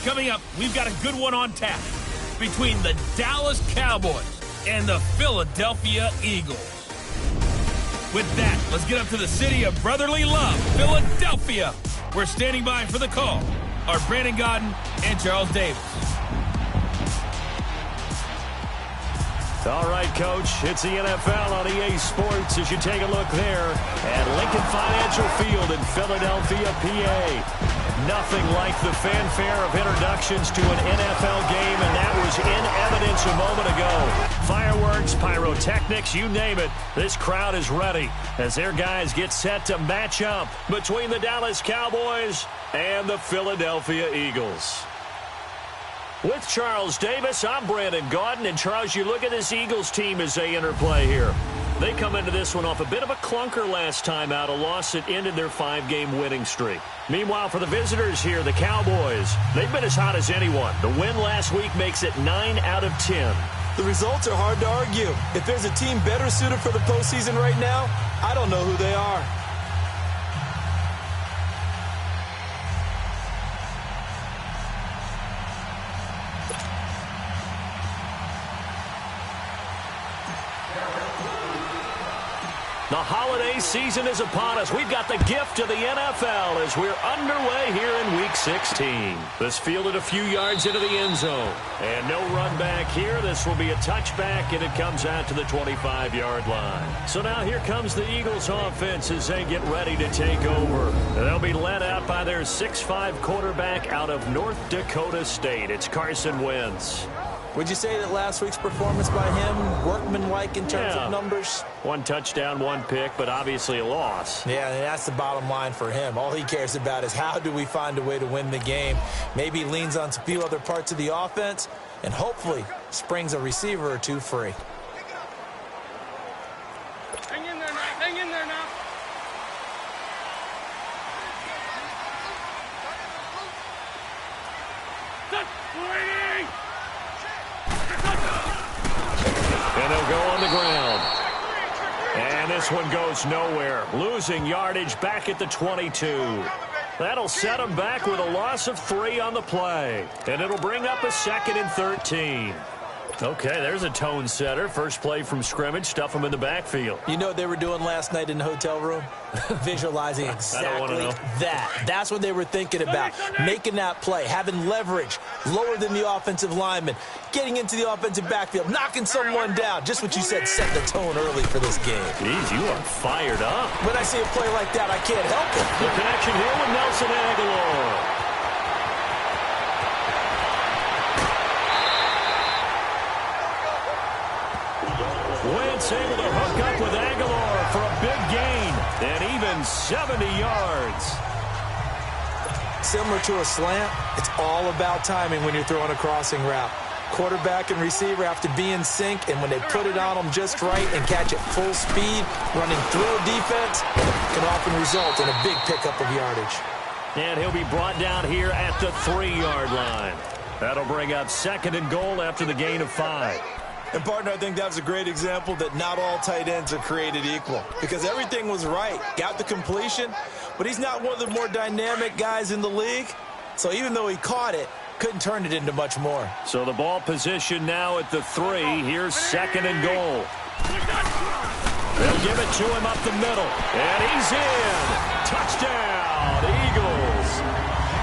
Coming up, we've got a good one on tap between the Dallas Cowboys and the Philadelphia Eagles. With that, let's get up to the city of brotherly love, Philadelphia. We're standing by for the call are Brandon Godden and Charles Davis. All right, Coach, it's the NFL on EA Sports as you take a look there at Lincoln Financial Field in Philadelphia, PA. Nothing like the fanfare of introductions to an NFL game, and that was in evidence a moment ago. Fireworks, pyrotechnics, you name it. This crowd is ready as their guys get set to match up between the Dallas Cowboys and the Philadelphia Eagles. With Charles Davis, I'm Brandon Gaudin. And, Charles, you look at this Eagles team as they interplay here. They come into this one off a bit of a clunker last time out, a loss that ended their 5-game winning streak. Meanwhile, for the visitors here, the Cowboys, they've been as hot as anyone. The win last week makes it 9 out of 10. The results are hard to argue. If there's a team better suited for the postseason right now, I don't know who they are. The holiday season is upon us. We've got the gift of the NFL as we're underway here in Week 16. This fielded a few yards into the end zone. And no run back here. This will be a touchback, and it comes out to the 25-yard line. So now here comes the Eagles offense as they get ready to take over. They'll be led out by their 6'5 quarterback out of North Dakota State. It's Carson Wentz. Would you say that last week's performance by him, workmanlike in terms of numbers? 1 touchdown, 1 pick, but obviously a loss. Yeah, and that's the bottom line for him. All he cares about is how do we find a way to win the game. Maybe he leans on a few other parts of the offense and hopefully springs a receiver or two free. Hang in there now. Hang in there now. Waiting. And they'll go on the ground. And this one goes nowhere. Losing yardage back at the 22. That'll set them back with a loss of 3 on the play. And it'll bring up a 2nd and 13. Okay, there's a tone setter. First play from scrimmage, stuff them in the backfield. You know what they were doing last night in the hotel room? Visualizing exactly that. That's what they were thinking about. Making that play, having leverage, lower than the offensive lineman, getting into the offensive backfield, knocking someone down. Just what you said, set the tone early for this game. Jeez, you are fired up. When I see a play like that, I can't help it. The connection here with Nelson Aguilar. Wentz able to hook up with Aguilar for a big gain and even 70 yards. Similar to a slant, it's all about timing when you're throwing a crossing route. Quarterback and receiver have to be in sync, and when they put it on them just right and catch it full speed, running through defense can often result in a big pickup of yardage. And he'll be brought down here at the 3-yard line. That'll bring up 2nd and goal after the gain of 5. And, partner, I think that was a great example that not all tight ends are created equal because everything was right. Got the completion, but he's not one of the more dynamic guys in the league. So even though he caught it, couldn't turn it into much more. So the ball position now at the 3. Here's 2nd and goal. They'll give it to him up the middle. And he's in. Touchdown, Eagles.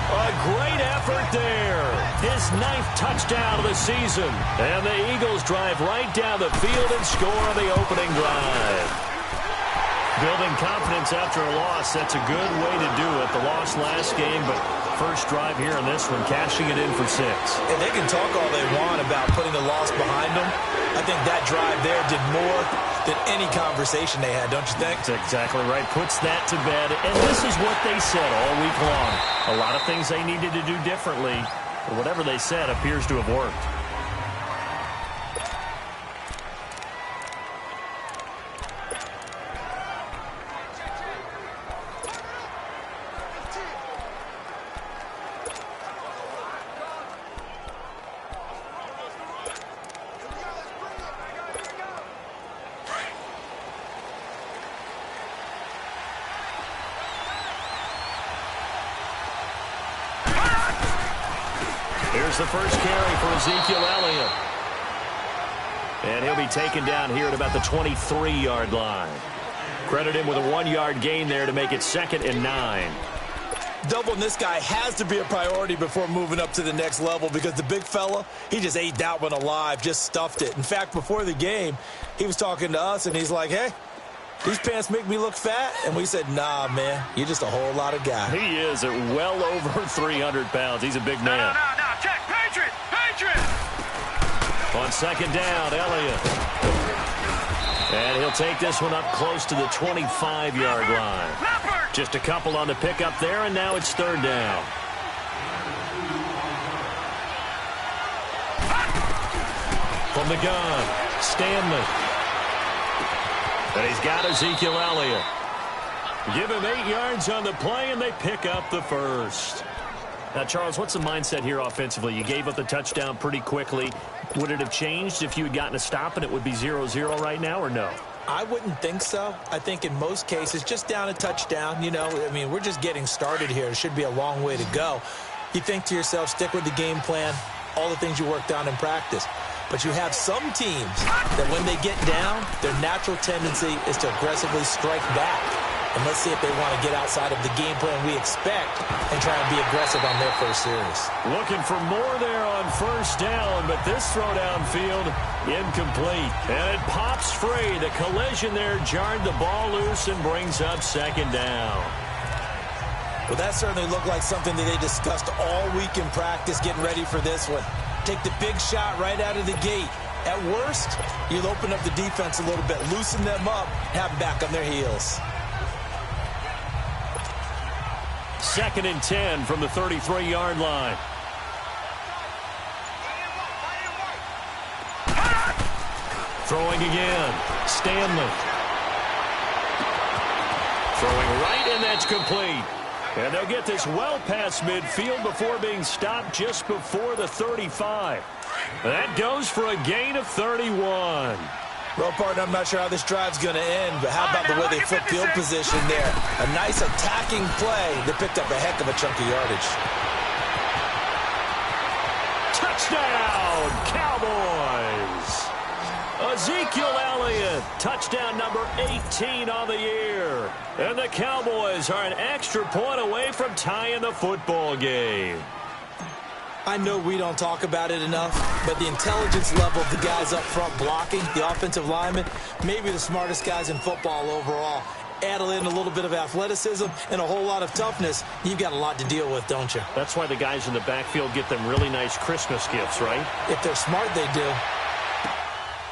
A great effort there. His 9th touchdown of the season. And the Eagles drive right down the field and score on the opening drive. Building confidence after a loss, that's a good way to do it. The loss last game, but first drive here in this one, cashing it in for 6. And they can talk all they want about putting a loss behind them. I think that drive there did more than any conversation they had, don't you think? That's exactly right. Puts that to bed. And this is what they said all week long. A lot of things they needed to do differently. But whatever they said appears to have worked. Here's the first carry for Ezekiel Elliott. And he'll be taken down here at about the 23-yard line. Credit him with a 1-yard gain there to make it 2nd and 9. Doubling this guy has to be a priority before moving up to the next level because the big fella, he just ate that one alive, just stuffed it. In fact, before the game, he was talking to us, and he's like, hey, these pants make me look fat? And we said, nah, man, you're just a whole lot of guy. He is at well over 300 pounds. He's a big man. No, check, Patriot! On 2nd down, Elliott. And he'll take this one up close to the 25-yard line. Just a couple on the pickup there, and now it's 3rd down. From the gun, Stanley. And he's got Ezekiel Elliott. Give him 8 yards on the play, and they pick up the first. Now, Charles, what's the mindset here offensively? You gave up the touchdown pretty quickly. Would it have changed if you had gotten a stop and it would be 0-0 right now, or no? I wouldn't think so. I think in most cases, just down a touchdown, we're just getting started here. It should be a long way to go. You think to yourself, stick with the game plan, all the things you worked on in practice. But you have some teams that when they get down, their natural tendency is to aggressively strike back. And let's see if they want to get outside of the game plan we expect and try and be aggressive on their first series. Looking for more there on 1st down, but this throw downfield incomplete. And it pops free. The collision there jarred the ball loose and brings up 2nd down. Well, that certainly looked like something that they discussed all week in practice getting ready for this one. Take the big shot right out of the gate. At worst, you'll open up the defense a little bit, loosen them up, have them back on their heels. 2nd and 10 from the 33-yard line. Throwing again. Stanley. Throwing right, and that's complete. And they'll get this well past midfield before being stopped just before the 35. That goes for a gain of 31. Well, partner, I'm not sure how this drive's going to end, but how about the way they flip field position there? A nice attacking play that picked up a heck of a chunk of yardage. Touchdown, Cowboys! Ezekiel Elliott, touchdown number 18 on the year. And the Cowboys are an extra point away from tying the football game. I know we don't talk about it enough, but the intelligence level of the guys up front blocking, the offensive linemen, maybe the smartest guys in football overall. Add in a little bit of athleticism and a whole lot of toughness, you've got a lot to deal with, don't you? That's why the guys in the backfield get them really nice Christmas gifts, right? If they're smart, they do.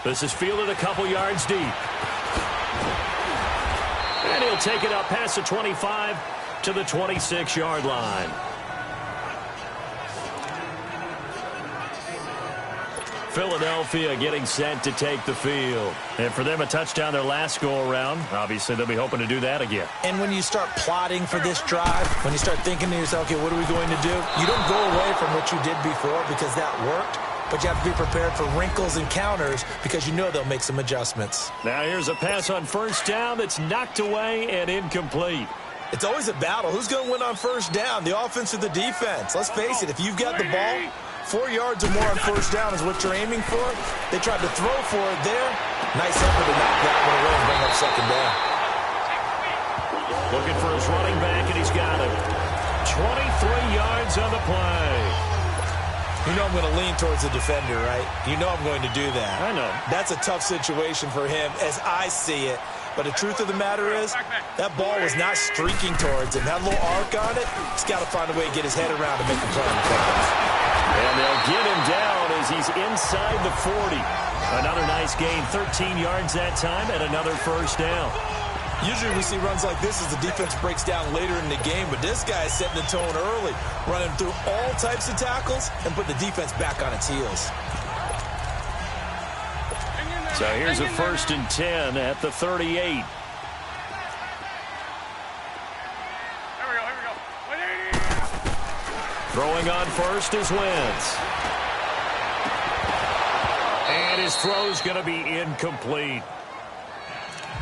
This is fielded a couple yards deep. And he'll take it up past the 25 to the 26-yard line. Philadelphia getting set to take the field. And for them, a touchdown their last go-around. Obviously, they'll be hoping to do that again. And when you start plotting for this drive, when you start thinking to yourself, okay, what are we going to do? You don't go away from what you did before because that worked, but you have to be prepared for wrinkles and counters because you know they'll make some adjustments. Now here's a pass on 1st down that's knocked away and incomplete. It's always a battle. Who's going to win on 1st down, the offense or the defense? Let's face it, if you've got the ball, 4 yards or more on 1st down is what you're aiming for. They tried to throw for it there. Nice effort to knock that one away and bring up 2nd down. Looking for his running back, and he's got him. 23 yards on the play. You know I'm going to lean towards the defender, right? You know I'm going to do that. I know. That's a tough situation for him as I see it. But the truth of the matter is, that ball was not streaking towards him. That little arc on it, he's got to find a way to get his head around to make the play on the pickup. And they'll get him down as he's inside the 40. Another nice gain, 13 yards that time, and another 1st down. Usually we see runs like this as the defense breaks down later in the game, but this guy is setting the tone early, running through all types of tackles and putting the defense back on its heels. So here's a 1st and 10 at the 38. Here we go. Throwing on 1st is Wentz. And his throw's going to be incomplete.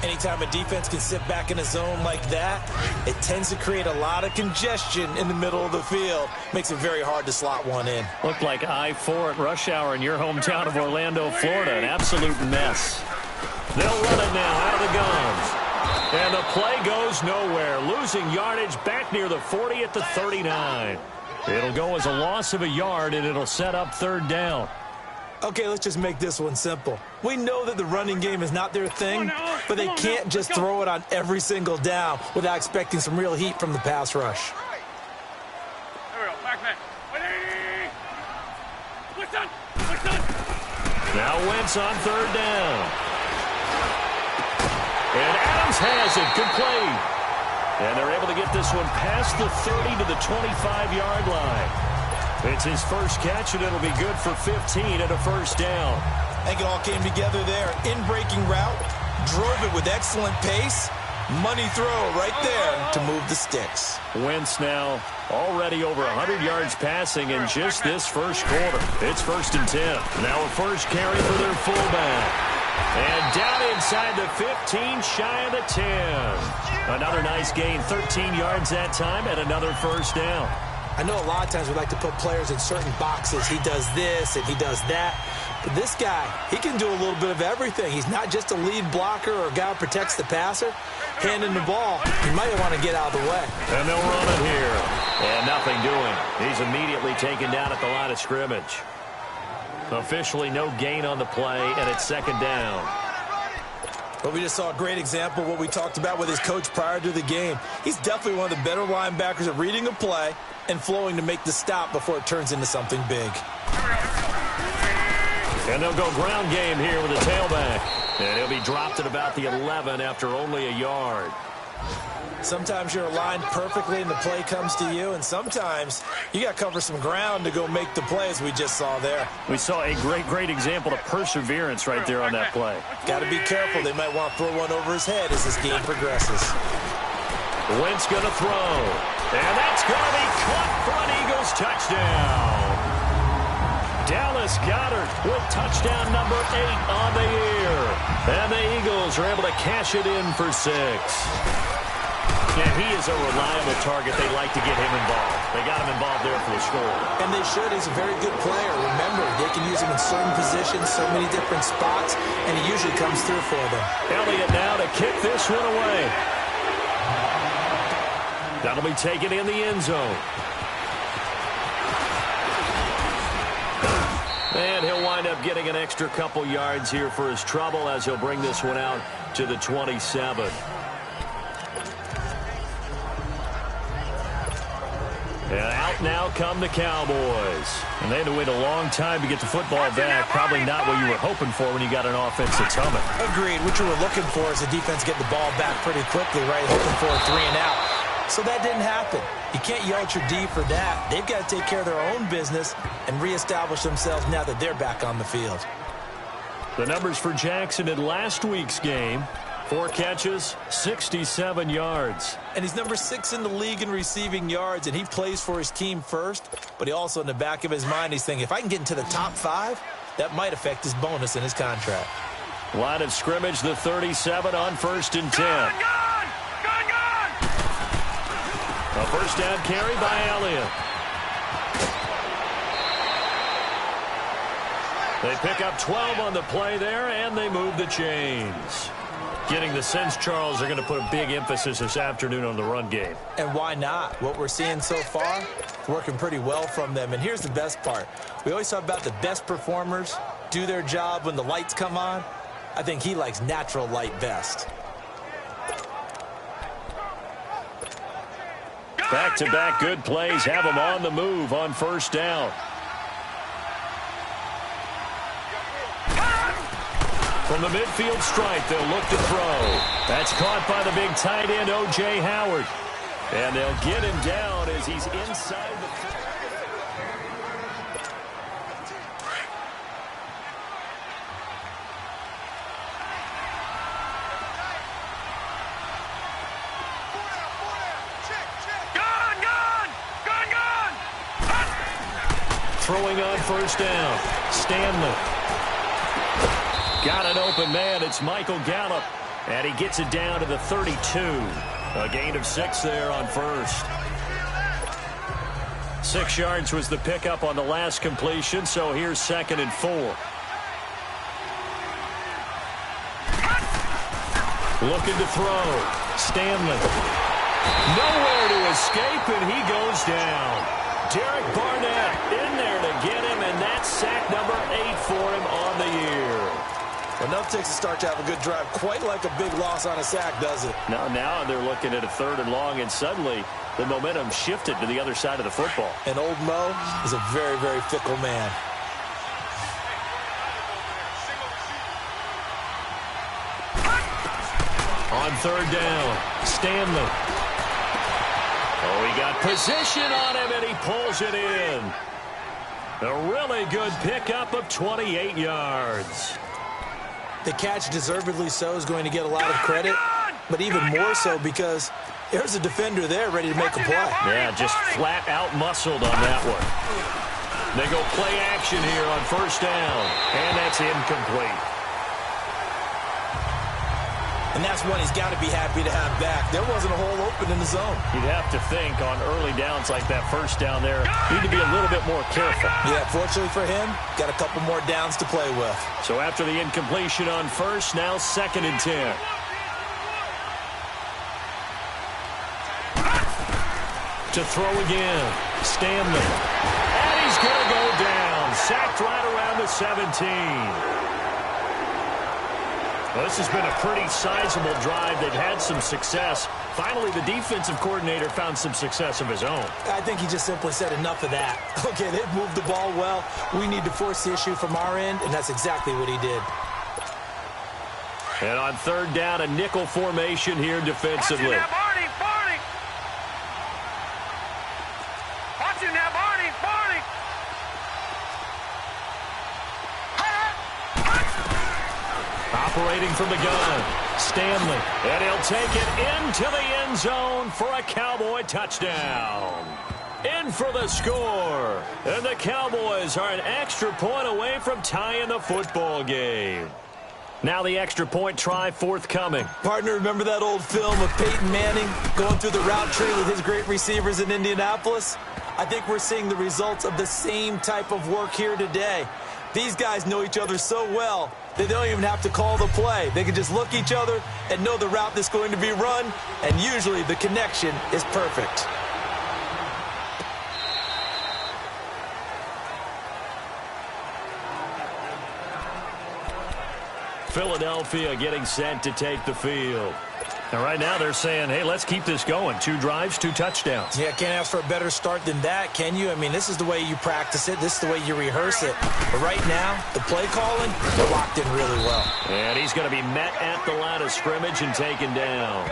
Anytime a defense can sit back in a zone like that, it tends to create a lot of congestion in the middle of the field. Makes it very hard to slot one in. Looked like I-4 at rush hour in your hometown of Orlando, Florida. An absolute mess. They'll run it now out of the guns. And the play goes nowhere. Losing yardage back near the 40 at the 39. It'll go as a loss of a yard, and it'll set up third down. Okay, let's just make this one simple. We know that the running game is not their thing, but they can't just throw it on every single down without expecting some real heat from the pass rush. There we go. Back man. What's done? Now Wentz on third down. And Adams has it. Complete. And they're able to get this one past the 30 to the 25-yard line. It's his first catch, and it'll be good for 15 and a first down. I think it all came together there. In-breaking route, drove it with excellent pace. Money throw right there to move the sticks. Wentz now already over 100 yards passing in just this first quarter. It's 1st and 10. Now a first carry for their fullback. And down inside the 15, shy of the 10. Another nice gain, 13 yards that time, and another first down. I know a lot of times we like to put players in certain boxes. He does this and he does that. But this guy, he can do a little bit of everything. He's not just a lead blocker or a guy who protects the passer. Handing the ball, he might want to get out of the way. And they'll run it here. And nothing doing. He's immediately taken down at the line of scrimmage. Officially no gain on the play, and it's 2nd down. But we just saw a great example of what we talked about with his coach prior to the game. He's definitely one of the better linebackers at reading a play and flowing to make the stop before it turns into something big. And they'll go ground game here with a tailback. And he'll be dropped at about the 11 after only a yard. Sometimes you're aligned perfectly and the play comes to you, and sometimes you got to cover some ground to go make the play, as we just saw there. We saw a great example of perseverance right there on that play. Got to be careful. They might want to throw one over his head as this game progresses. Wentz going to throw. And that's going to be caught for an Eagles touchdown. Dallas Goedert with touchdown number 8 on the year. And the Eagles are able to cash it in for 6. Yeah, he is a reliable target. They like to get him involved. They got him involved there for the score. And they should. He's a very good player. Remember, they can use him in certain positions, so many different spots, and he usually comes through for them. Elliott now to kick this one away. That'll be taken in the end zone. And he'll wind up getting an extra couple yards here for his trouble as he'll bring this one out to the 27. And out now come the Cowboys. And they had to wait a long time to get the football back. Probably not what you were hoping for when you got an offense that's humming. Agreed. What you were looking for is the defense get the ball back pretty quickly, right? Hoping for a 3 and out. So that didn't happen. You can't yell at your D for that. They've got to take care of their own business and reestablish themselves now that they're back on the field. The numbers for Jackson in last week's game: 4 catches, 67 yards. And he's number 6 in the league in receiving yards, and he plays for his team first. But he also, in the back of his mind, he's thinking, if I can get into the top 5, that might affect his bonus in his contract. Line of scrimmage, the 37 on 1st and 10. Gone! A first down carry by Elliott. They pick up 12 on the play there, and they move the chains. Getting the sense, Charles, they're going to put a big emphasis this afternoon on the run game. And why not? What we're seeing so far, working pretty well from them. And here's the best part. We always talk about the best performers do their job when the lights come on. I think he likes natural light best. Back-to-back good plays have them on the move on first down. From the midfield stripe, they'll look to throw. That's caught by the big tight end, O.J. Howard. And they'll get him down as he's inside the... Throwing on first down. Stanley. Got an open man. It's Michael Gallup. And he gets it down to the 32. A gain of 6 there on first. 6 yards was the pickup on the last completion, so here's 2nd and 4. Looking to throw. Stanley. Nowhere to escape, and he goes down. Derek Barnett in there to get him, and that's sack number 8 for him on the year. Well, enough takes a start to have a good drive. Quite like a big loss on a sack, does it? Now they're looking at a 3rd and long, and suddenly the momentum shifted to the other side of the football. And old Mo is a very, very fickle man. On 3rd down, Stanley. Oh, he got position on him, and he pulls it in. A really good pickup of 28 yards. The catch, deservedly so, is going to get a lot of credit, but even more so because there's a defender there ready to make a play. Yeah, just flat out muscled on that one. They go play action here on 1st down, and that's incomplete. And that's one he's got to be happy to have back. There wasn't a hole open in the zone. You'd have to think on early downs like that 1st down there, need to be a little bit more careful. Yeah, fortunately for him, got a couple more downs to play with. So after the incompletion on 1st, now 2nd and 10. To throw again, Stanley. And he's going to go down. Sacked right around the 17. Well, this has been a pretty sizable drive. They've had some success. Finally, the defensive coordinator found some success of his own. I think he just simply said enough of that. Okay, they've moved the ball well. We need to force the issue from our end, and that's exactly what he did. And on 3rd down, a nickel formation here defensively. Watch him now, Barney. Operating from the gun, Stanley. And he'll take it into the end zone for a Cowboy touchdown. In for the score. And the Cowboys are an extra point away from tying the football game. Now the extra point try forthcoming. Partner, remember that old film of Peyton Manning going through the route tree with his great receivers in Indianapolis? I think we're seeing the results of the same type of work here today. These guys know each other so well that they don't even have to call the play. They can just look each other and know the route that's going to be run, and usually the connection is perfect. Philadelphia getting set to take the field. And right now they're saying, hey, let's keep this going. 2 drives, 2 touchdowns. Yeah, can't ask for a better start than that, can you? I mean, this is the way you practice it. This is the way you rehearse it. But right now, the play calling, they're locked in really well. And he's going to be met at the line of scrimmage and taken down.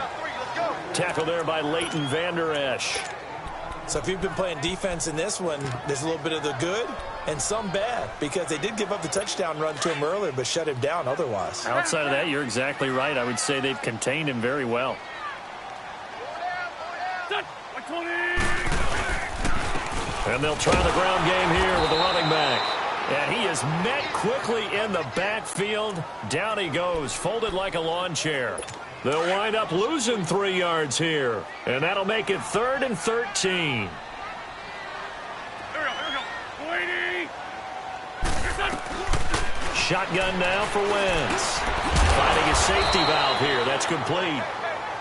Tackled there by Leighton Vander Esch. So if you've been playing defense in this one, there's a little bit of the good and some bad, because they did give up the touchdown run to him earlier but shut him down otherwise. Outside of that, you're exactly right. I would say they've contained him very well. And they'll try the ground game here with the running back. And he is met quickly in the backfield. Down he goes, folded like a lawn chair. They'll wind up losing 3 yards here. And that'll make it 3rd and 13. Shotgun now for Wentz. Finding his safety valve here. That's complete.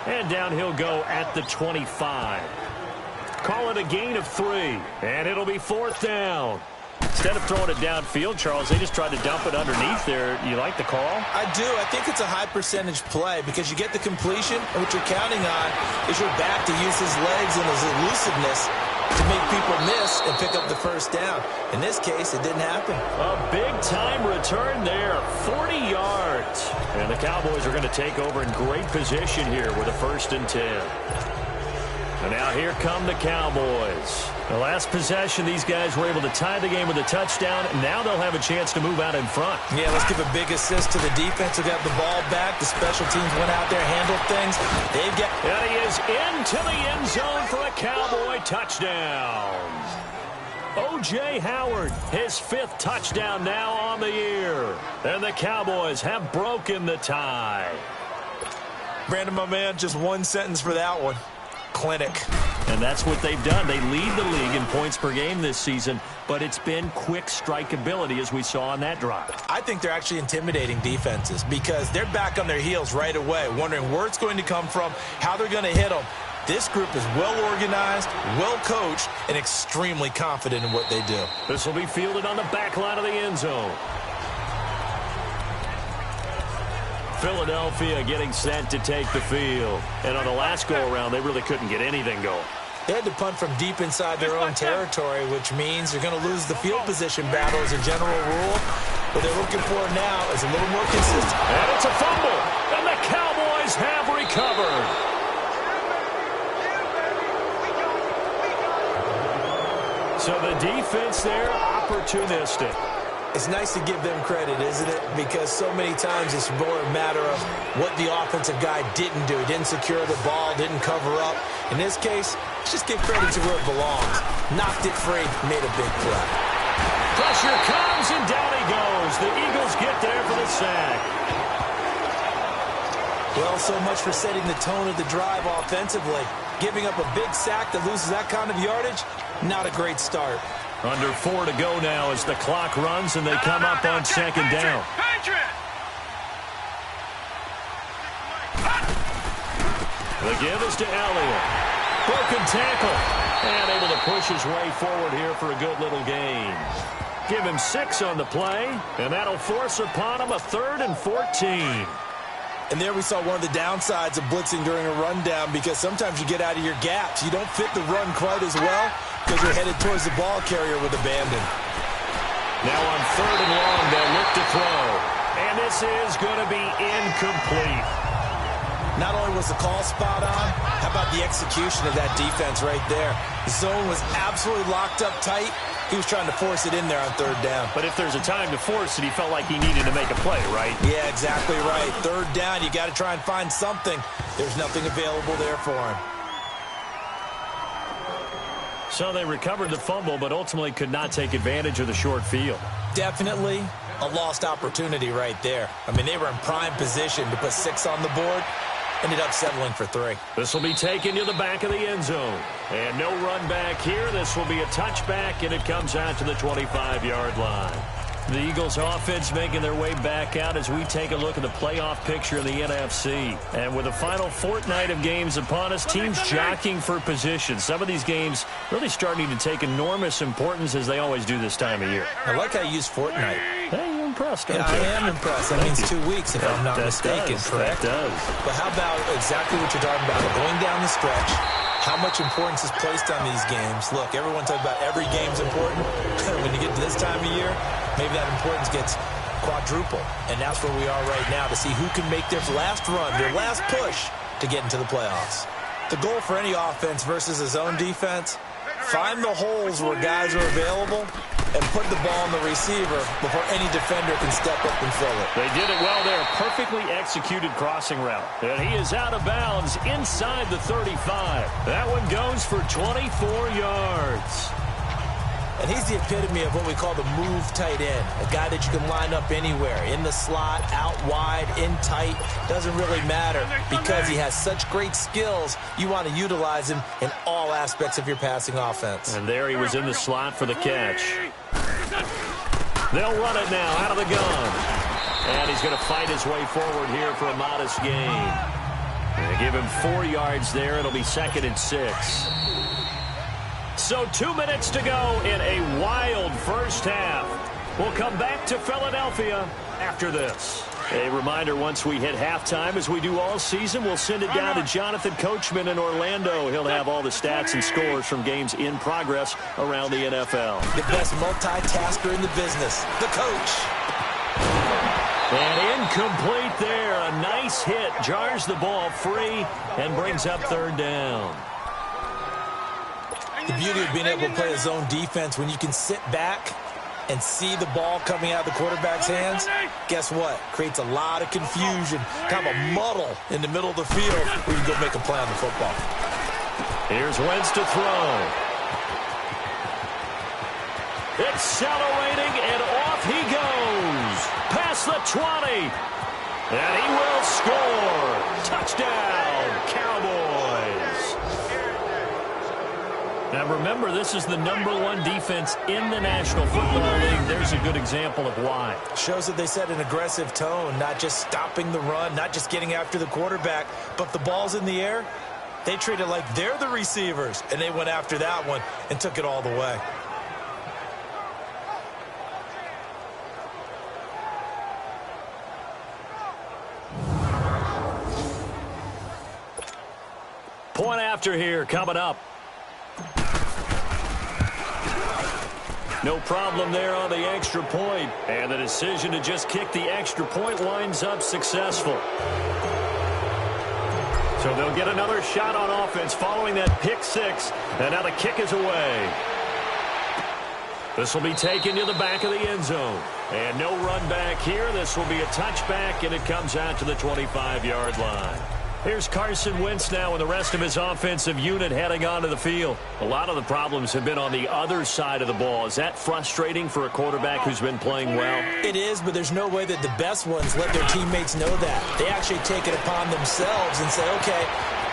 And down he'll go at the 25. Call it a gain of 3. And it'll be 4th down. Instead of throwing it downfield, Charles, they just tried to dump it underneath there. You like the call? I do. I think it's a high percentage play because you get the completion, and what you're counting on is your back to use his legs and his elusiveness to make people miss and pick up the 1st down. In this case, it didn't happen. A big-time return there, 40 yards. And the Cowboys are going to take over in great position here with a 1st and 10. And now here come the Cowboys. The last possession, these guys were able to tie the game with a touchdown, and now they'll have a chance to move out in front. Yeah, let's give a big assist to the defense who got the ball back. The special teams went out there, handled things. They've got... And he is into the end zone for a Cowboy touchdown. O.J. Howard, his 5th touchdown now on the year. And the Cowboys have broken the tie. Brandon, my man, just one sentence for that one. Clinic. And that's what they've done. They lead the league in points per game this season, but it's been quick strikeability as we saw on that drive. I think they're actually intimidating defenses because they're back on their heels right away, wondering where it's going to come from, how they're going to hit them. This group is well-organized, well-coached, and extremely confident in what they do. This will be fielded on the back line of the end zone. Philadelphia getting set to take the field. And on the last go-around, they really couldn't get anything going. They had to punt from deep inside their own territory, which means they're going to lose the field position battle as a general rule. What they're looking for now is a little more consistent. And it's a fumble, and the Cowboys have recovered. So the defense there, opportunistic. It's nice to give them credit, isn't it? Because so many times it's more a matter of what the offensive guy didn't do. He didn't secure the ball, didn't cover up. In this case, let's just give credit to where it belongs. Knocked it free, made a big play. Pressure comes, and down he goes. The Eagles get there for the sack. Well, so much for setting the tone of the drive offensively. Giving up a big sack that loses that kind of yardage, not a great start. Under 4 to go now as the clock runs and they come up on second down. The give is to Elliott. Broken tackle. And able to push his way forward here for a good little gain. Give him 6 on the play, and that'll force upon him a 3rd and 14. And there we saw one of the downsides of blitzing during a rundown because sometimes you get out of your gaps. You don't fit the run quite as well because you're headed towards the ball carrier with abandon. Now on 3rd and long, they'll look to throw. And this is going to be incomplete. Not only was the call spot on, how about the execution of that defense right there? The zone was absolutely locked up tight. He was trying to force it in there on 3rd down. But if there's a time to force it, he felt like he needed to make a play, right? Yeah, exactly right. 3rd down, you got to try and find something. There's nothing available there for him. So they recovered the fumble, but ultimately could not take advantage of the short field. Definitely a lost opportunity right there. I mean, they were in prime position to put 6 on the board. Ended up settling for 3. This will be taken to the back of the end zone. And no run back here. This will be a touchback, and it comes out to the 25-yard line. The Eagles offense making their way back out as we take a look at the playoff picture in the NFC. And with the final fortnight of games upon us, teams jockeying for position. Some of these games really starting to take enormous importance as they always do this time of year. I like how you use fortnight. Hey, you're impressed, aren't Yeah, you? I am impressed. That means 2 weeks, if I'm not mistaken, correct? That does. But how about exactly what you're talking about? Going down the stretch, how much importance is placed on these games? Look, everyone talks about every game's important. When you get to this time of year, maybe that importance gets quadruple. And that's where we are right now to see who can make their last run, their last push to get into the playoffs. The goal for any offense versus a zone defense, find the holes where guys are available and put the ball on the receiver before any defender can step up and fill it. They did it well there. Perfectly executed crossing route. And he is out of bounds inside the 35. That one goes for 24 yards. And he's the epitome of what we call the move tight end, a guy that you can line up anywhere, in the slot, out wide, in tight, doesn't really matter because he has such great skills. You want to utilize him in all aspects of your passing offense. And there he was in the slot for the catch. They'll run it now out of the gun. And he's going to fight his way forward here for a modest gain. They give him 4 yards there. It'll be 2nd and 6. So 2 minutes to go in a wild first half. We'll come back to Philadelphia after this. A reminder, once we hit halftime, as we do all season, we'll send it down to Jonathan Coachman in Orlando. He'll have all the stats and scores from games in progress around the NFL. The best multitasker in the business, the coach. And incomplete there. A nice hit. Jars the ball free and brings up 3rd down. The beauty of being able to play a zone defense when you can sit back and see the ball coming out of the quarterback's hands, guess what? Creates a lot of confusion, kind of a muddle in the middle of the field where you can go make a play on the football. Here's Wentz to throw. Accelerating, and off he goes. Past the 20. And he will score. Touchdown, Cowboys. Now remember, this is the #1 defense in the National Football League. There's a good example of why. Shows that they set an aggressive tone, not just stopping the run, not just getting after the quarterback, but the ball's in the air. They treat it like they're the receivers, and they went after that one and took it all the way. Point after here coming up. No problem there on the extra point. And the decision to just kick the extra point winds up successful. So they'll get another shot on offense following that pick six. And now the kick is away. This will be taken to the back of the end zone. And no run back here. This will be a touchback, and it comes out to the 25-yard line. Here's Carson Wentz now and the rest of his offensive unit heading onto the field. A lot of the problems have been on the other side of the ball. Is that frustrating for a quarterback who's been playing well? It is, but there's no way that the best ones let their teammates know that. They actually take it upon themselves and say, okay,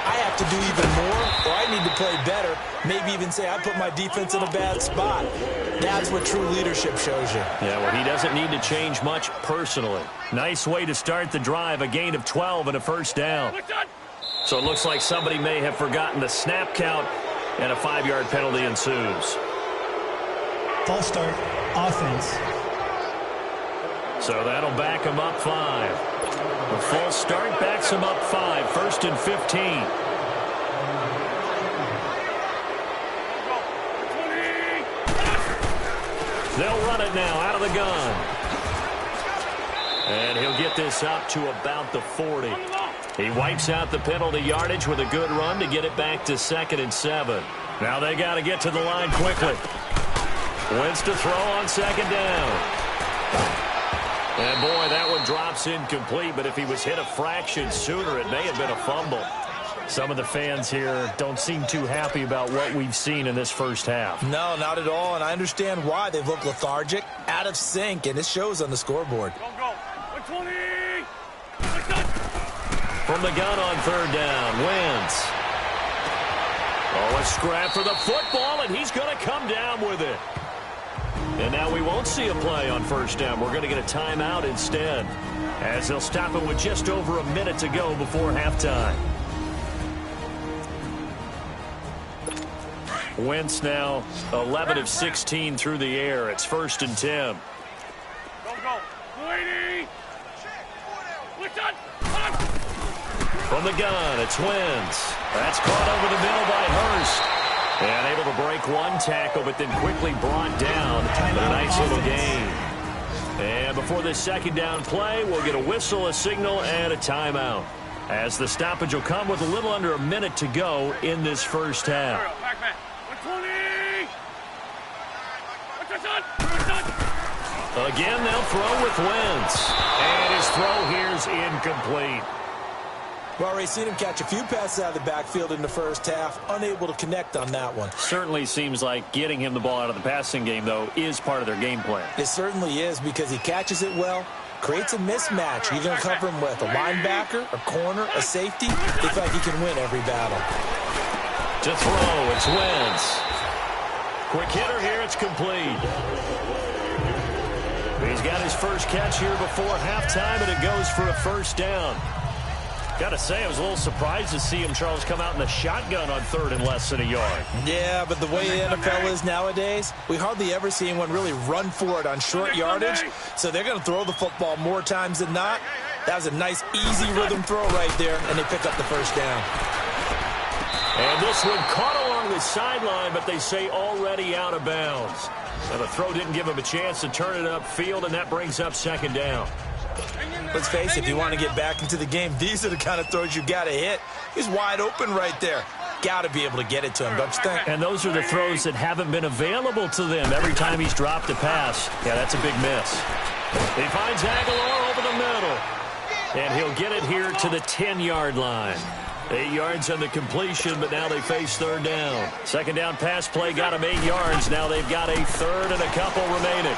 I have to do even more, or I need to play better. Maybe even say I put my defense in a bad spot. That's what true leadership shows you. Yeah, well, he doesn't need to change much personally. Nice way to start the drive, a gain of 12 and a first down. So it looks like somebody may have forgotten the snap count, and a 5-yard penalty ensues. False start, offense. So that'll back him up 5. The false start backs him up 5, 1st and 15. They'll run it now out of the gun. And he'll get this up to about the 40. He wipes out the penalty yardage with a good run to get it back to 2nd and 7. Now they got to get to the line quickly. Wentz to throw on 2nd down. And, boy, that one drops incomplete, but if he was hit a fraction sooner, it may have been a fumble. Some of the fans here don't seem too happy about what we've seen in this first half. No, not at all, and I understand why. They've looked lethargic, out of sync, and it shows on the scoreboard. Go. 120. From the gun on 3rd down, Wentz. Oh, a scrap for the football, and he's going to come down with it. And now we won't see a play on 1st down. We're going to get a timeout instead, as they'll stop it with just over a minute to go before halftime. Wentz now 11 of 16 through the air. It's 1st and 10. Go. 280. From the gun, it's Wentz. That's caught over the middle by Hurst. And able to break one tackle, but then quickly brought down. A nice little gain. And before this 2nd down play, we'll get a whistle, a signal, and a timeout, as the stoppage will come with a little under a minute to go in this first half. Again, they'll throw with Wentz. And his throw here's incomplete. We've already seen him catch a few passes out of the backfield in the first half, unable to connect on that one. Certainly seems like getting him the ball out of the passing game, though, is part of their game plan. It certainly is, because he catches it well, creates a mismatch. You're going to cover him with a linebacker, a corner, a safety. They feel like he can win every battle. To throw, it's Wentz. Quick hitter here, it's complete. He's got his first catch here before halftime, and it goes for a 1st down. Got to say, I was a little surprised to see him, Charles, come out in the shotgun on 3rd and less than a yard. Yeah, but the way the NFL is nowadays, we hardly ever see anyone really run for it on short yardage. So they're going to throw the football more times than not. That was a nice, easy rhythm throw right there, and they pick up the 1st down. And this one caught along the sideline, but they say already out of bounds. Now the throw didn't give him a chance to turn it upfield, and that brings up 2nd down. Let's face it, if you want to get back into the game, these are the kind of throws you got to hit. He's wide open right there. Got to be able to get it to him, don't you think? And those are the throws that haven't been available to them every time he's dropped a pass. Yeah, that's a big miss. He finds Aguilar over the middle. And he'll get it here to the 10-yard line. 8 yards on the completion, but now they face 3rd down. 2nd down pass play got him 8 yards. Now they've got a 3rd and a couple remaining.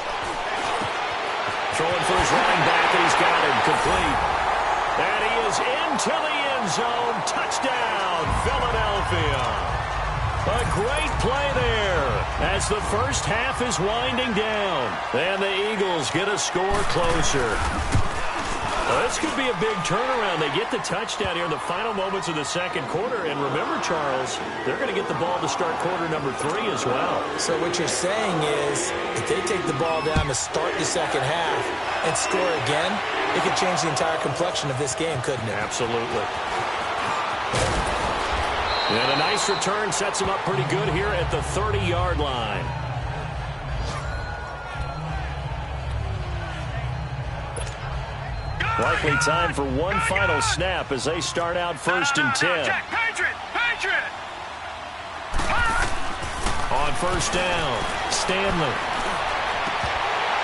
Throwing for his running back, and he's got him complete. goes into the end zone. Touchdown, Philadelphia. A great play there as the first half is winding down. And the Eagles get a score closer. Well, this could be a big turnaround. They get the touchdown here in the final moments of the second quarter. And remember, Charles, they're going to get the ball to start quarter number 3 as well. So what you're saying is if they take the ball down to start the second half and score again, it could change the entire complexion of this game, couldn't it? Absolutely. And a nice return sets them up pretty good here at the 30-yard line. Likely time for one final snap as they start out first and 10. Patriot! On first down, Stanley.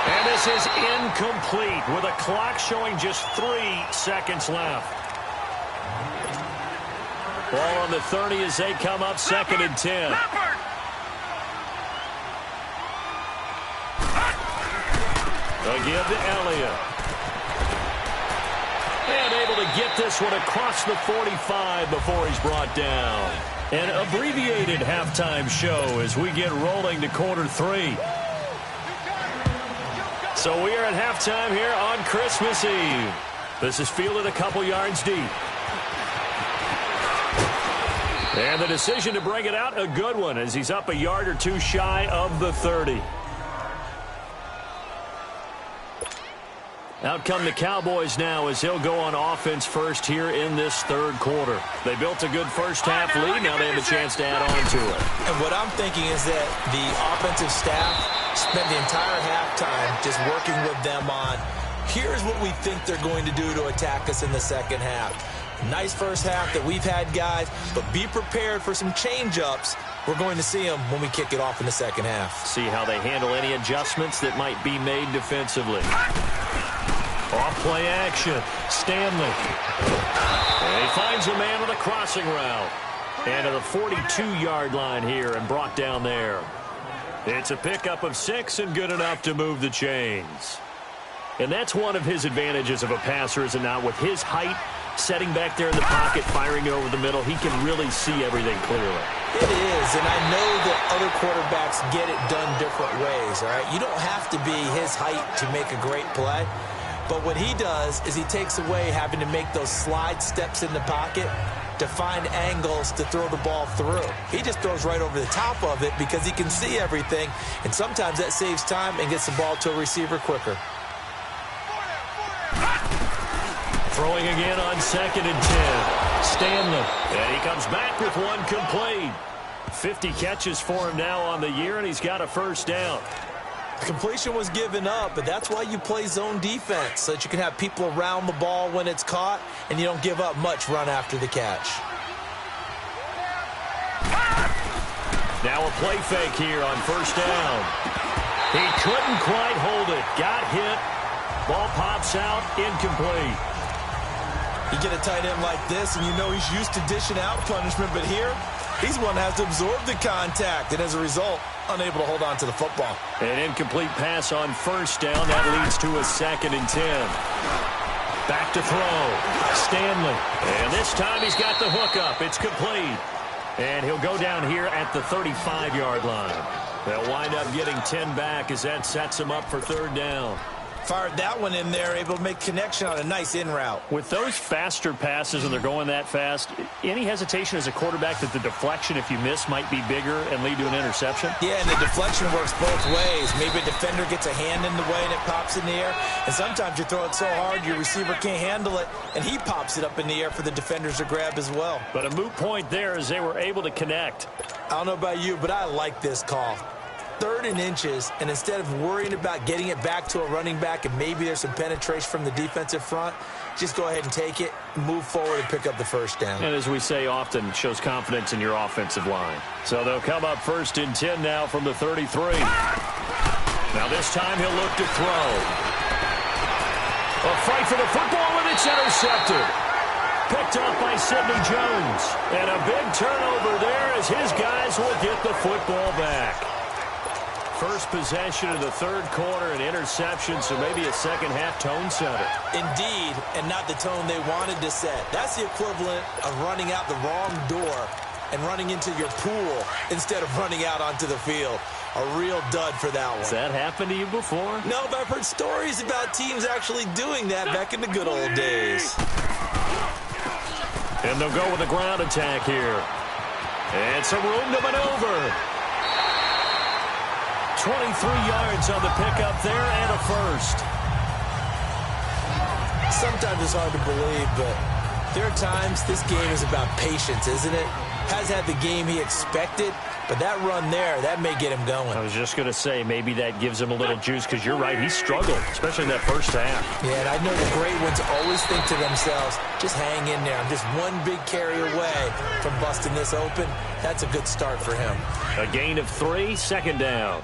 And this is incomplete with a clock showing just 3 seconds left. Ball on the 30 as they come up second and 10. They'll give to Elliott. And able to get this one across the 45 before he's brought down. An abbreviated halftime show as we get rolling to quarter 3. So we are at halftime here on Christmas Eve. This is fielded a couple yards deep. And the decision to bring it out, a good one, as he's up a yard or 2 shy of the 30. Out come the Cowboys now as he'll go on offense first here in this third quarter. They built a good first half lead. Now they have a chance to add on to it. And what I'm thinking is that the offensive staff spent the entire halftime just working with them on, here's what we think they're going to do to attack us in the second half. Nice first half that we've had, guys, but be prepared for some change-ups. We're going to see them when we kick it off in the second half. See how they handle any adjustments that might be made defensively. Off play action. Stanley. And he finds a man on a crossing route. And to the 42-yard line here and brought down there. It's a pickup of 6 and good enough to move the chains. And that's one of his advantages of a passer, is it not? With his height, setting back there in the pocket, firing over the middle, he can really see everything clearly. It is, and I know that other quarterbacks get it done different ways, all right? You don't have to be his height to make a great play. But what he does is he takes away having to make those slide steps in the pocket to find angles to throw the ball through. He just throws right over the top of it because he can see everything, and sometimes that saves time and gets the ball to a receiver quicker. Throwing again on second and 10. Stanley. And he comes back with one complete. 50 catches for him now on the year, and he's got a first down. Completion was given up, but that's why you play zone defense, so that you can have people around the ball when it's caught, and you don't give up much run after the catch. Now a play fake here on first down. He couldn't quite hold it. Got hit. Ball pops out. Incomplete. You get a tight end like this, and you know he's used to dishing out punishment, but here, he's one that has to absorb the contact, and as a result, unable to hold on to the football. An incomplete pass on first down. That leads to a second and 10. Back to throw. Stanley. And this time he's got the hook up. It's complete. And he'll go down here at the 35-yard line. They'll wind up getting 10 back as that sets him up for third down. Fired that one in there, able to make connection on a nice in route. With those faster passes and they're going that fast, any hesitation as a quarterback that the deflection, if you miss, might be bigger and lead to an interception? Yeah, and the deflection works both ways. Maybe a defender gets a hand in the way and it pops in the air. And sometimes you throw it so hard your receiver can't handle it, and he pops it up in the air for the defenders to grab as well. But a moot point there as they were able to connect. I don't know about you, but I like this call. 3rd and inches, and instead of worrying about getting it back to a running back and maybe there's some penetration from the defensive front, just go ahead and take it, move forward, and pick up the first down. And as we say often, shows confidence in your offensive line. So they'll come up first and 10 now from the 33. Now this time he'll look to throw. A fight for the football, and it's intercepted. Picked up by Sidney Jones. And a big turnover there as his guys will get the football back. first possession of the third quarter, an interception, so maybe a second-half tone setter. Indeed, and not the tone they wanted to set. That's the equivalent of running out the wrong door and running into your pool instead of running out onto the field. A real dud for that one. Has that happened to you before? No, but I've heard stories about teams actually doing that back in the good old days. And they'll go with a ground attack here. And some room to maneuver. 23 yards on the pickup there and a first. Sometimes it's hard to believe, but there are times this game is about patience, isn't it? Has had the game he expected, but that run there, that may get him going. I was just going to say, maybe that gives him a little juice, because you're right, he struggled, especially in that first half. Yeah, and I know the great ones always think to themselves, just hang in there. I'm just one big carry away from busting this open. That's a good start for him. A gain of 3, second down.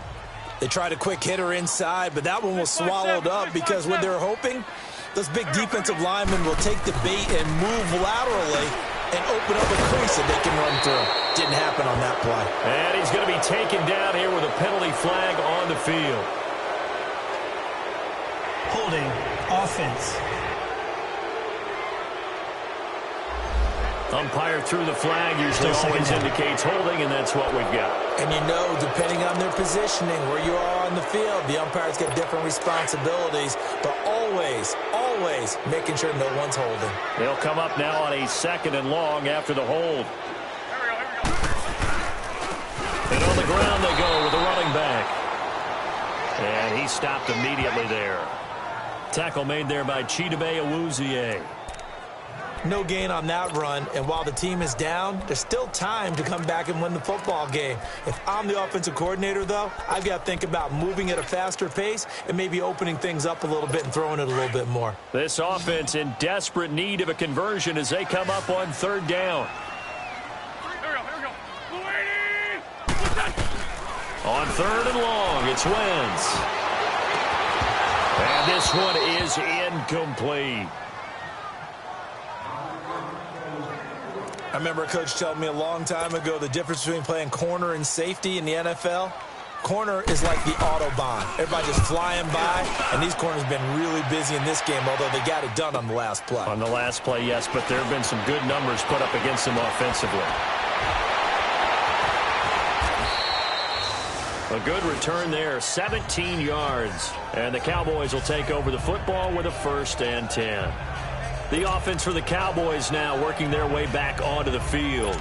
They tried a quick hitter inside, but that one was swallowed up because what they're hoping, those big defensive linemen will take the bait and move laterally and open up a crease that they can run through. Didn't happen on that play. And he's going to be taken down here with a penalty flag on the field. Holding. Offense. Umpire through the flag usually always indicates holding, and that's what we've got. And you know, depending on their positioning, where you are on the field, the umpires get different responsibilities, but always making sure no one's holding. They'll come up now on a 2nd and long after the hold. And on the ground they go with the running back. And he stopped immediately there. Tackle made there by Chidobe Awuzie. No gain on that run, and while the team is down, there's still time to come back and win the football game. If I'm the offensive coordinator, though, I've got to think about moving at a faster pace and maybe opening things up a little bit and throwing it a little bit more. This offense in desperate need of a conversion as they come up on 3rd down. Here we go. On 3rd and long, it's Wentz. And this one is incomplete. I remember a coach telling me a long time ago the difference between playing corner and safety in the NFL. Corner is like the Autobahn. Everybody just flying by, and these corners have been really busy in this game, although they got it done on the last play. On the last play, yes, but there have been some good numbers put up against them offensively. A good return there, 17 yards. And the Cowboys will take over the football with a 1st and 10. The offense for the Cowboys now working their way back onto the field.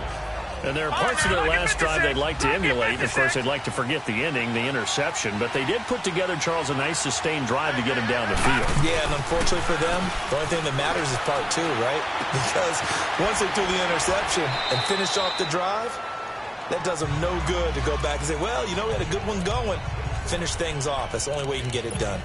And there are parts of their last drive they'd like to emulate. Of course, they'd like to forget the ending, the interception. But they did put together, Charles, a nice sustained drive to get him down the field. Yeah, and unfortunately for them, the only thing that matters is part 2, right? Because once they threw the interception and finished off the drive, that does them no good to go back and say, well, you know, we had a good one going. Finish things off. That's the only way you can get it done.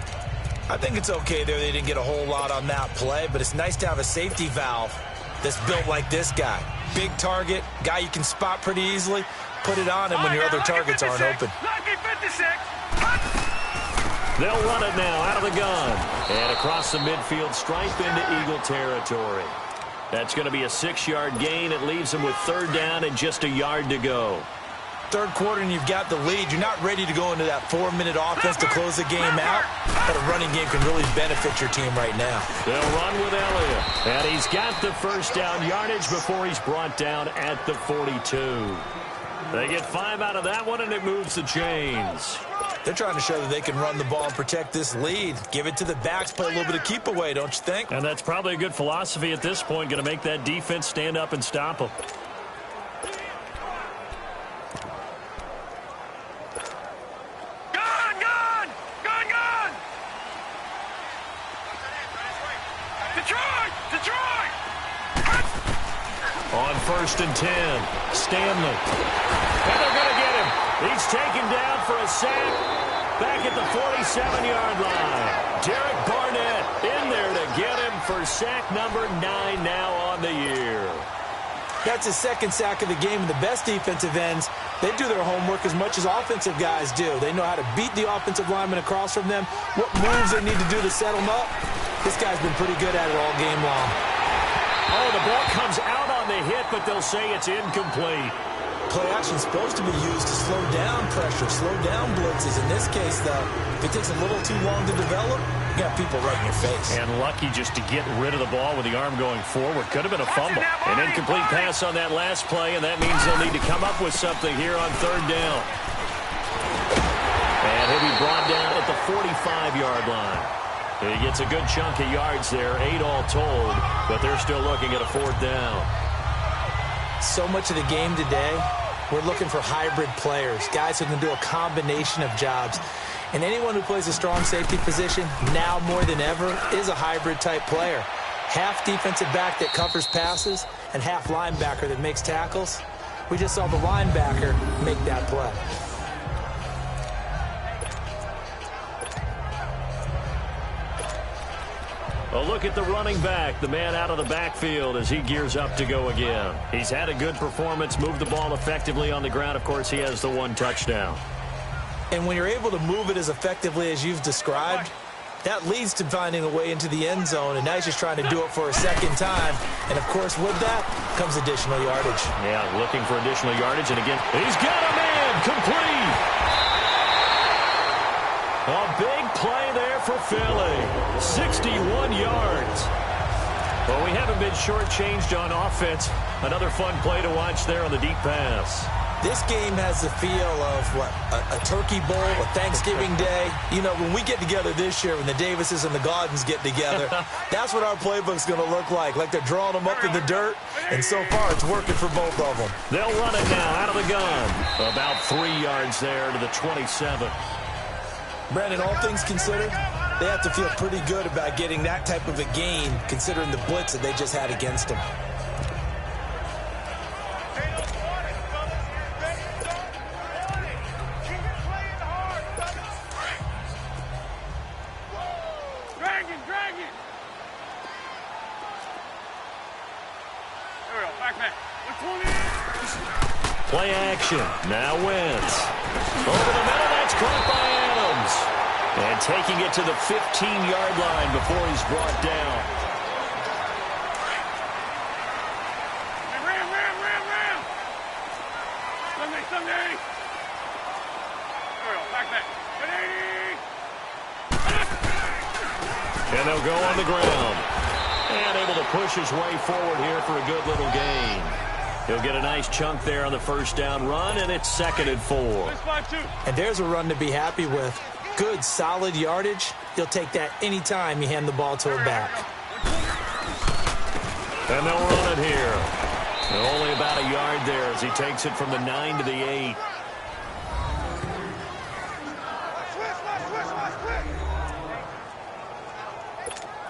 I think it's okay there. They didn't get a whole lot on that play, but it's nice to have a safety valve that's built like this guy. Big target, guy you can spot pretty easily. Put it on him when your other targets aren't open. They'll run it now out of the gun. And across the midfield stripe into Eagle territory. That's going to be a 6-yard gain. It leaves them with 3rd down and just a yard to go. 3rd quarter and you've got the lead. You're not ready to go into that 4-minute offense to close the game out, but a running game can really benefit your team right now. They'll run with Elliott, and he's got the 1st down yardage before he's brought down at the 42. They get 5 out of that one, and it moves the chains. They're trying to show that they can run the ball and protect this lead. Give it to the backs, play a little bit of keep away, don't you think? And that's probably a good philosophy at this point, going to make that defense stand up and stop them. On 1st and 10, Stanley. And they're going to get him. He's taken down for a sack back at the 47-yard line. Derek Barnett in there to get him for sack number 9 now on the year. That's his 2nd sack of the game. And the best defensive ends, they do their homework as much as offensive guys do. They know how to beat the offensive lineman across from them, what moves they need to do to set them up. This guy's been pretty good at it all game long. Oh, the ball comes out on the hit, but they'll say it's incomplete. play action is supposed to be used to slow down pressure, slow down blitzes. In this case, though, if it takes a little too long to develop, you got people right in your face. And lucky just to get rid of the ball with the arm going forward. Could have been a fumble. An incomplete pass on that last play, and that means they'll need to come up with something here on third down. And he'll be brought down at the 45-yard line. He gets a good chunk of yards there, 8 all told, but they're still looking at a fourth down. So much of the game today, we're looking for hybrid players, guys who can do a combination of jobs. And anyone who plays a strong safety position, now more than ever, is a hybrid-type player. Half defensive back that covers passes and half linebacker that makes tackles. We just saw the linebacker make that play. A look at the running back, the man out of the backfield as he gears up to go again. He's had a good performance, moved the ball effectively on the ground. Of course, he has the 1 touchdown. And when you're able to move it as effectively as you've described, that leads to finding a way into the end zone, and now he's just trying to do it for a second time. And, of course, with that comes additional yardage. Yeah, looking for additional yardage, and again, he's got a man complete. A big play there for Philly. 61 yards. Well, we haven't been shortchanged on offense. Another fun play to watch there on the deep pass. This game has the feel of, what, a turkey bowl, a Thanksgiving day. You know, when we get together this year, when the Davises and the Gaudens get together, that's what our playbook's going to look like they're drawing them up in the dirt, and so far it's working for both of them. They'll run it now out of the gun. About 3 yards there to the 27. Brandon, all things considered, they have to feel pretty good about getting that type of a gain, considering the blitz that they just had against them. Play action. Now Wentz. Over the middle, that's caught by Adams. And taking it to the 15-yard line before he's brought down. Ram. Sunday. Back. And they'll go on the ground. And able to push his way forward here for a good little gain. He'll get a nice chunk there on the first down run, and it's 2nd and 4. And there's a run to be happy with. Good, solid yardage. He'll take that anytime you hand the ball to a back. And they'll run it here. And only about a yard there as he takes it from the 9 to the 8.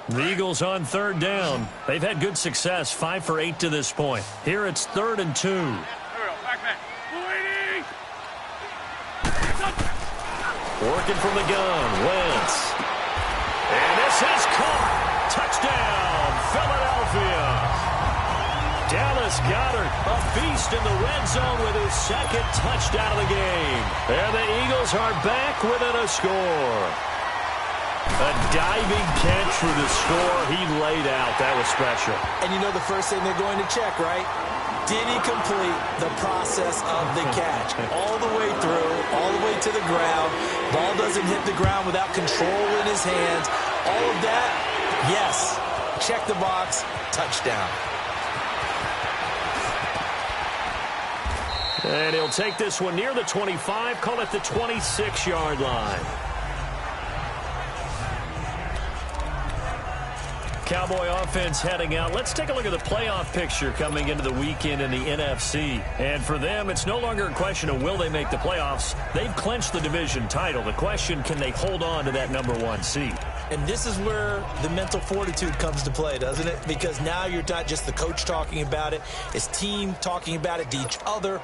The Eagles on third down. They've had good success, 5 for 8 to this point. Here it's 3rd and 2. Working from the gun, Wentz. And this is caught. Touchdown, Philadelphia. Dallas Goedert, a beast in the red zone with his 2nd touchdown of the game. And the Eagles are back within a score. A diving catch for the score he laid out. That was special. And you know the first thing they're going to check, right? Did he complete the process of the catch? All the way through, all the way to the ground. Ball doesn't hit the ground without control in his hands. All of that, yes. Check the box, touchdown. And he'll take this one near the 25, call it the 26-yard line. Cowboy offense heading out. Let's take a look at the playoff picture coming into the weekend in the NFC. And for them, it's no longer a question of will they make the playoffs. They've clinched the division title. The question, can they hold on to that #1 seed? And this is where the mental fortitude comes to play, doesn't it? Because now you're not just the coach talking about it. It's team talking about it to each other,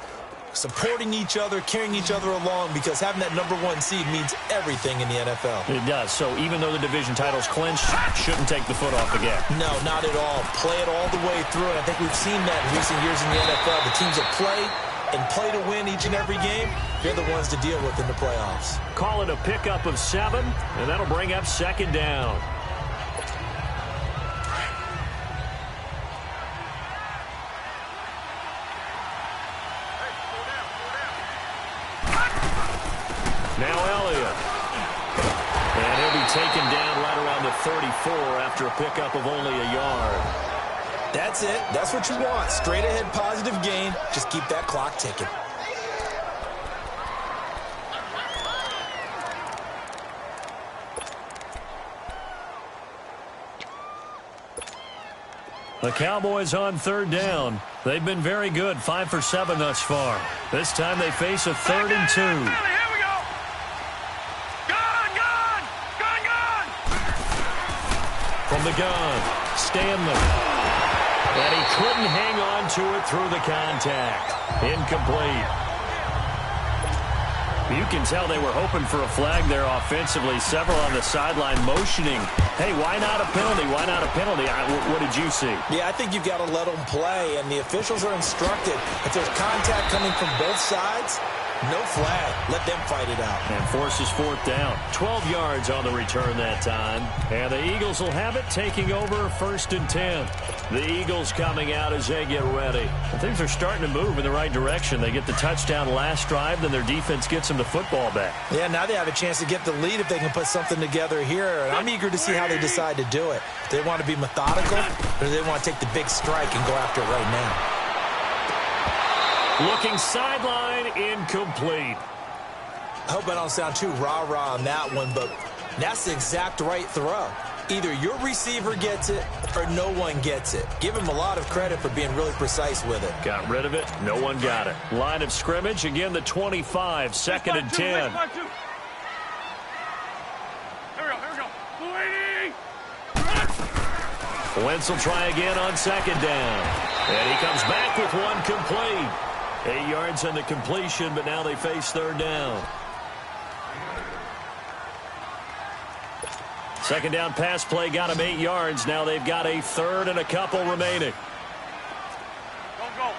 supporting each other, carrying each other along, because having that #1 seed means everything in the NFL. It does. So even though the division title's clinched, shouldn't take the foot off the gas. No, not at all. Play it all the way through, and I think we've seen that in recent years in the NFL. The teams that play and play to win each and every game, they're the ones to deal with in the playoffs. Call it a pickup of 7, and that'll bring up 2nd down. taken down right around the 34 after a pickup of only a yard. That's it. That's what you want. Straight ahead positive gain. Just keep that clock ticking. The Cowboys on third down. They've been very good, 5 for 7 thus far. This time they face a 3rd and 2. Here we go. Gone. From the gun, Stanley. And he couldn't hang on to it through the contact. Incomplete. You can tell they were hoping for a flag there offensively. Several on the sideline motioning. Hey, why not a penalty? Why not a penalty? What did you see? Yeah, I think you've got to let them play, and the officials are instructed. If there's contact coming from both sides, no flag. Let them fight it out. And forces 4th down. 12 yards on the return that time. And the Eagles will have it, taking over 1st and 10. The Eagles coming out as they get ready. Well, things are starting to move in the right direction. They get the touchdown last drive, then their defense gets them the football back. Yeah, now they have a chance to get the lead if they can put something together here. And I'm eager to see how they decide to do it. Do they want to be methodical, or do they want to take the big strike and go after it right now? Looking sideline, incomplete. I hope I don't sound too rah-rah on that one, but that's the exact right throw. Either your receiver gets it or no one gets it. Give him a lot of credit for being really precise with it. Got rid of it. No one got it. Line of scrimmage, again the 25, 2nd and 10. Here we go. Wentz will try again on 2nd down. And he comes back with one complete. 8 yards on the completion, but now they face 3rd down. 2nd down pass play got him 8 yards. Now they've got a 3rd and a couple remaining. Go.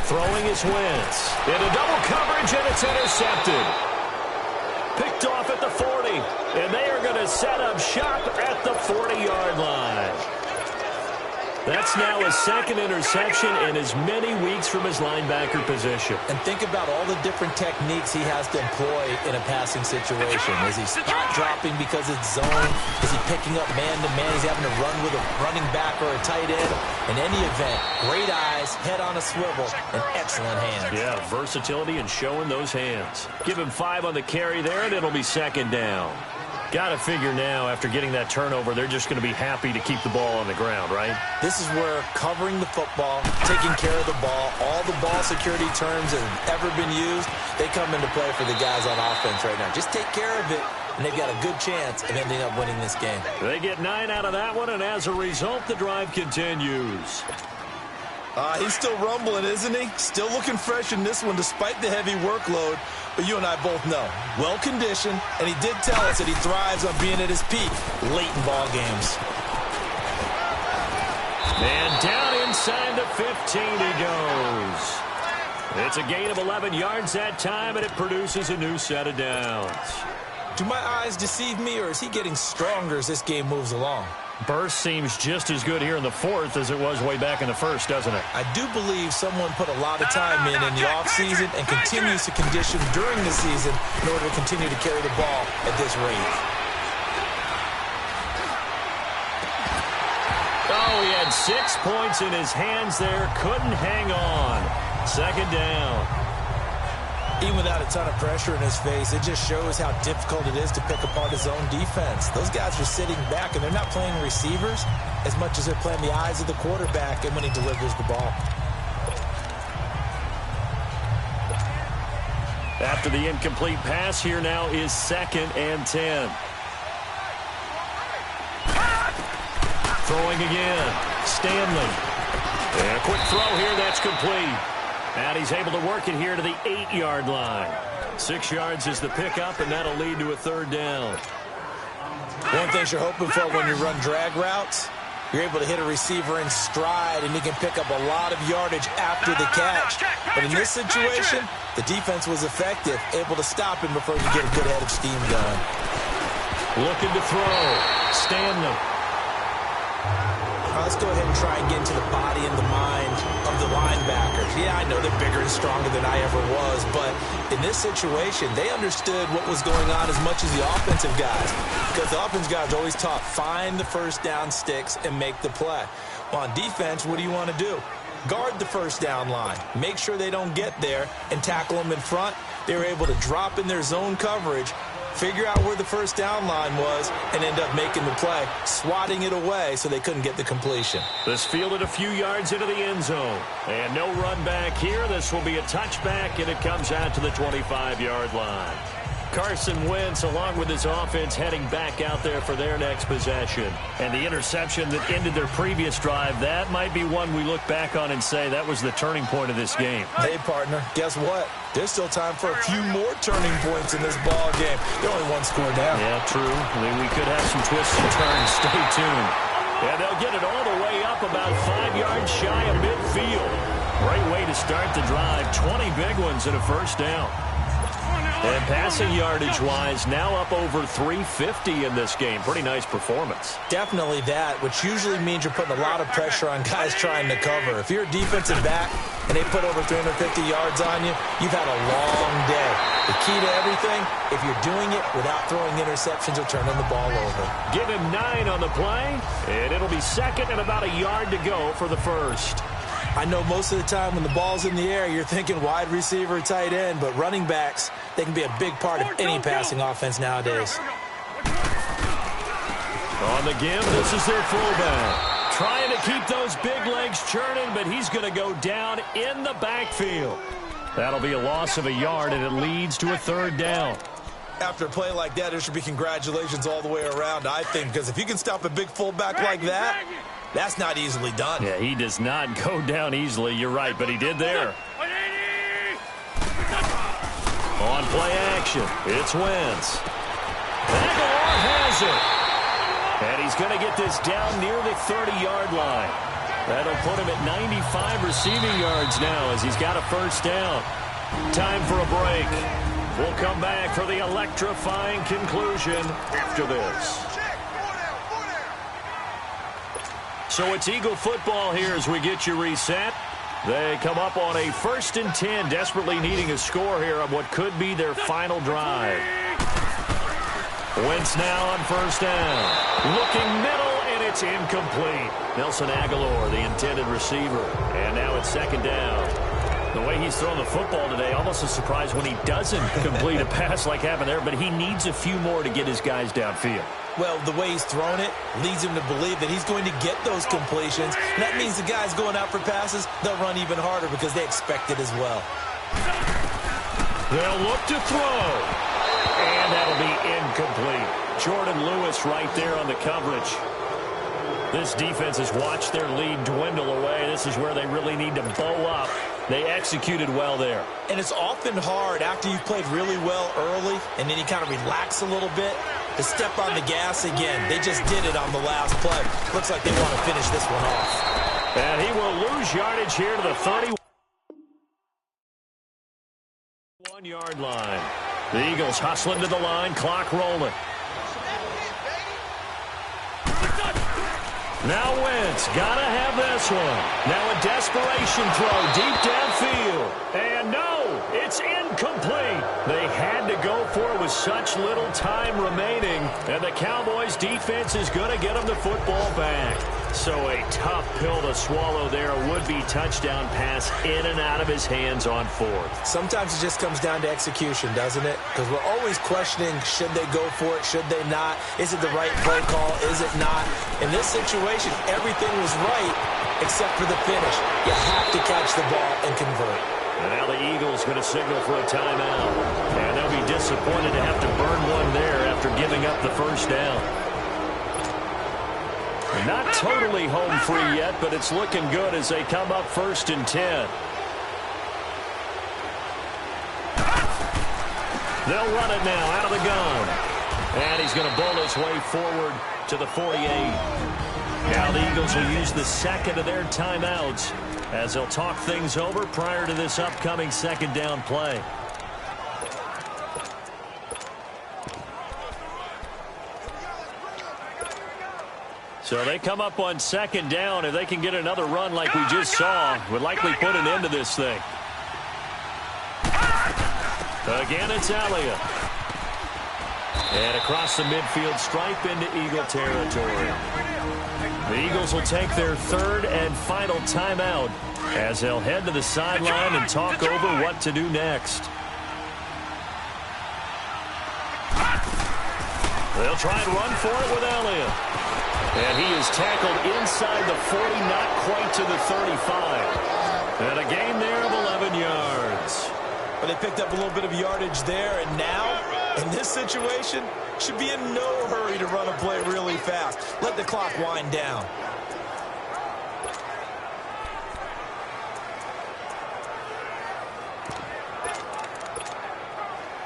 Throwing is Wentz. Into double coverage, and it's intercepted. Picked off at the 40. And they are going to set up shop at the 40-yard line. That's now his 2nd interception in as many weeks from his linebacker position. And think about all the different techniques he has to employ in a passing situation. Is he spot dropping because it's zone? Is he picking up man-to-man? He's having to run with a running back or a tight end. In any event, great eyes, head on a swivel, and excellent hands. Yeah, versatility and showing those hands. Give him 5 on the carry there, and it'll be 2nd down. Got to figure now, after getting that turnover, they're just going to be happy to keep the ball on the ground, right? This is where covering the football, taking care of the ball, all the ball security terms that have ever been used, they come into play for the guys on offense right now. Just take care of it, and they've got a good chance of ending up winning this game. They get 9 out of that one, and as a result, the drive continues. He's still rumbling, isn't he? Still looking fresh in this one despite the heavy workload. But you and I both know, well-conditioned, and he did tell us that he thrives on being at his peak late in ball games. And down inside the 15 he goes. It's a gain of 11 yards that time, and it produces a new set of downs. Do my eyes deceive me, or is he getting stronger as this game moves along? Burst seems just as good here in the 4th as it was way back in the 1st, doesn't it? I do believe someone put a lot of time in the offseason and continues to condition during the season in order to continue to carry the ball at this rate. Oh, he had 6 points in his hands there. Couldn't hang on. 2nd down. Even without a ton of pressure in his face, it just shows how difficult it is to pick apart his own defense. Those guys are sitting back, and they're not playing receivers as much as they're playing the eyes of the quarterback and when he delivers the ball. After the incomplete pass, here now is 2nd and 10. Throwing again. Stanley. And a quick throw here, that's complete. And he's able to work it here to the 8-yard line. 6 yards is the pickup, and that'll lead to a 3rd down. One thing you're hoping for when you run drag routes, you're able to hit a receiver in stride, and he can pick up a lot of yardage after the catch. But in this situation, the defense was effective, able to stop him before he could get a good head of steam going. Looking to throw. Stanley. Let's go ahead and try and get into the body and the mind of the linebackers. Yeah, I know they're bigger and stronger than I ever was, but in this situation, they understood what was going on as much as the offensive guys, because the offensive guys are always taught, find the first down sticks and make the play. Well, on defense, what do you want to do? Guard the first down line. Make sure they don't get there and tackle them in front. They were able to drop in their zone coverage, figure out where the first down line was, and end up making the play, swatting it away so they couldn't get the completion. This fielded a few yards into the end zone. And no run back here. This will be a touchback, and it comes out to the 25-yard line. Carson Wentz, along with his offense, heading back out there for their next possession. And the interception that ended their previous drive, that might be one we look back on and say that was the turning point of this game. Hey, partner, guess what? There's still time for a few more turning points in this ball game. They're only one score down. Yeah, true. We could have some twists and turns. Stay tuned. And they'll get it all the way up about 5 yards shy of midfield. Great way to start the drive. 20 big ones and a first down. And passing yardage-wise, now up over 350 in this game. Pretty nice performance. Definitely that, which usually means you're putting a lot of pressure on guys trying to cover. If you're a defensive back and they put over 350 yards on you, you've had a long day. The key to everything, if you're doing it without throwing interceptions or turning the ball over. Give him 9 on the play, and it'll be second and about a yard to go for the first. I know most of the time when the ball's in the air, you're thinking wide receiver, tight end, but running backs, they can be a big part of any passing offense nowadays. On the give, this is their fullback. Trying to keep those big legs churning, but he's going to go down in the backfield. That'll be a loss of a yard, and it leads to a third down. After a play like that, there should be congratulations all the way around, I think, because if you can stop a big fullback like that, that's not easily done. Yeah, he does not go down easily. You're right, but he did there. On play action, it's Wentz. Aguilar has it. And he's going to get this down near the 30-yard line. That'll put him at 95 receiving yards now as he's got a first down. Time for a break. We'll come back for the electrifying conclusion after this. So it's Eagle football here as we get you reset. They come up on a 1st and 10, desperately needing a score here on what could be their final drive. Wentz now on first down. Looking middle, and it's incomplete. Nelson Aguilar, the intended receiver. And now it's second down. The way he's thrown the football today, almost a surprise when he doesn't complete a pass like happened there, but he needs a few more to get his guys downfield. Well, the way he's thrown it leads him to believe that he's going to get those completions. And that means the guys going out for passes, they'll run even harder because they expect it as well. They'll look to throw. And that'll be incomplete. Jordan Lewis right there on the coverage. This defense has watched their lead dwindle away. This is where they really need to bow up. They executed well there. And it's often hard after you've played really well early and then you kind of relax a little bit to step on the gas again. They just did it on the last play. Looks like they want to finish this one off. And he will lose yardage here to the 31-yard line. The Eagles hustling to the line, clock rolling. Now Wentz, gotta have this one. Now a desperation throw deep downfield. And no, it's incomplete. They had to go for it with such little time remaining. And the Cowboys defense is gonna get them the football back. So a tough pill to swallow there. A would-be touchdown pass in and out of his hands on fourth. Sometimes it just comes down to execution, doesn't it? Because we're always questioning, should they go for it, should they not? Is it the right play call, is it not? In this situation, everything was right except for the finish. You have to catch the ball and convert. And now the Eagles going to signal for a timeout. And they'll be disappointed to have to burn one there after giving up the first down. Not totally home free yet, but it's looking good as they come up 1st and 10. They'll run it now out of the gun. And he's going to bowl his way forward to the 48. Now the Eagles will use the second of their timeouts as they'll talk things over prior to this upcoming second down play. So they come up on second down. If they can get another run like we just saw, would likely put an end to this thing. Again, it's Elliott. And across the midfield stripe into Eagle territory. The Eagles will take their third and final timeout as they'll head to the sideline and talk over what to do next. They'll try and run for it with Elliott. And he is tackled inside the 40, not quite to the 35. And a gain there of 11 yards. But they picked up a little bit of yardage there, and now, in this situation, should be in no hurry to run a play really fast. Let the clock wind down.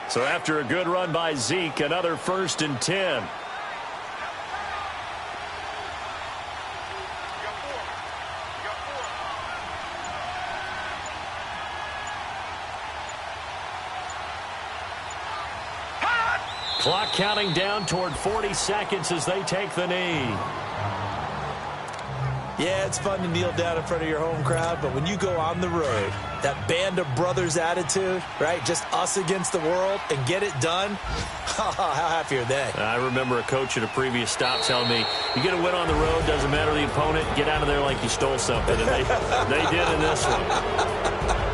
So after a good run by Zeke, another 1st and 10. Clock counting down toward 40 seconds as they take the knee. Yeah, it's fun to kneel down in front of your home crowd, but when you go on the road, that band of brothers attitude, right, just us against the world, and get it done, how happy are they? I remember a coach at a previous stop telling me, you get a win on the road, doesn't matter the opponent, get out of there like you stole something, and they did in this one.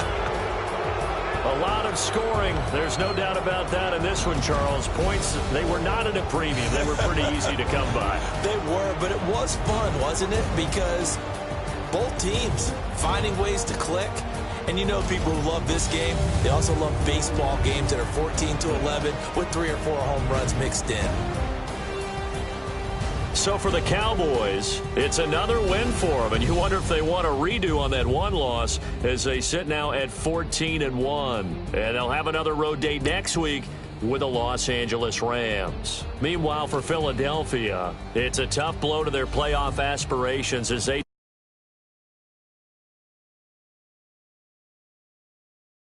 A lot of scoring. There's no doubt about that in this one, Charles. Points, they were not at a premium. They were pretty easy to come by. They were, but it was fun, wasn't it? Because both teams finding ways to click. And you know people who love this game, they also love baseball games that are 14-11 with 3 or 4 home runs mixed in. So for the Cowboys, it's another win for them, and you wonder if they want a redo on that one loss as they sit now at 14-1. And they'll have another road date next week with the Los Angeles Rams. Meanwhile, for Philadelphia, it's a tough blow to their playoff aspirations as they